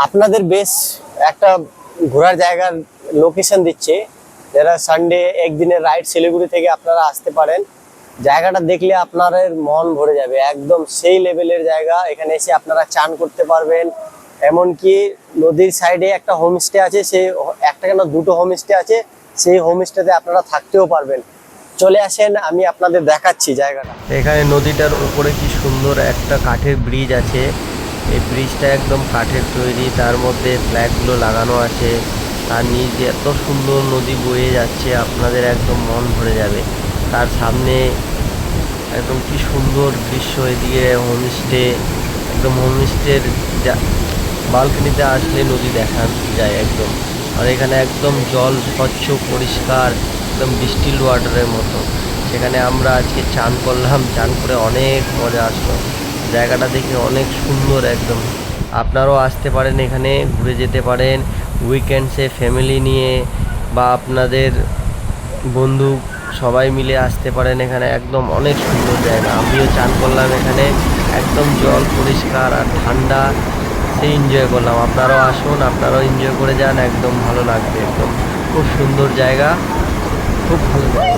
আপনাদের বেশ একটা ঘোরার জায়গার লোকেশন দিচ্ছে, যারা সানডে একদিনের রাইড শিলিগুড়ি থেকে আপনারা আসতে পারেন। জায়গাটা দেখলে আপনাদের মন ভরে যাবে, একদম সেই লেভেলের জায়গা। এখানে এসে আপনারা চান করতে পারবেন, এমনকি নদীর সাইডে একটা হোমস্টে আছে, সেই একটা কেন দুটো হোমস্টে আছে, সেই হোমস্টেতে আপনারা থাকতেও পারবেন। চলে আসেন, আমি আপনাদের দেখাচ্ছি জায়গাটা। এখানে নদীটার উপরে কি সুন্দর একটা কাঠের ব্রিজ আছে। এই ব্রিজটা একদম কাঠের তৈরি, তার মধ্যে ফ্ল্যাগগুলো লাগানো আছে। তার নিচে এত সুন্দর নদী বয়ে যাচ্ছে, আপনাদের একদম মন ভরে যাবে। তার সামনে একদম কি সুন্দর দৃশ্য, এদিকে হোমস্টে, একদম হোমস্টের বালকনিতে আসলে নদী দেখা যায় একদম। আর এখানে একদম জল স্বচ্ছ পরিষ্কার, একদম ডিস্টিল ওয়াটারের মতো। সেখানে আমরা আজকে চান করলাম, চান করে অনেক মজা আসলো। জায়গাটা দেখে অনেক সুন্দর একদম। আপনারাও আসতে পারেন, এখানে ঘুরে যেতে পারেন উইকেন্ডসে ফ্যামিলি নিয়ে, বা আপনাদের বন্ধু সবাই মিলে আসতে পারেন। এখানে একদম অনেক সুন্দর জায়গা। আমিও চান করলাম এখানে, একদম জল পরিষ্কার আর ঠান্ডা, সেই এনজয় করলাম। আপনারাও আসুন, আপনারাও এনজয় করে যান, একদম ভালো লাগবে। একদম খুব সুন্দর জায়গা, খুব ভালো জায়গা।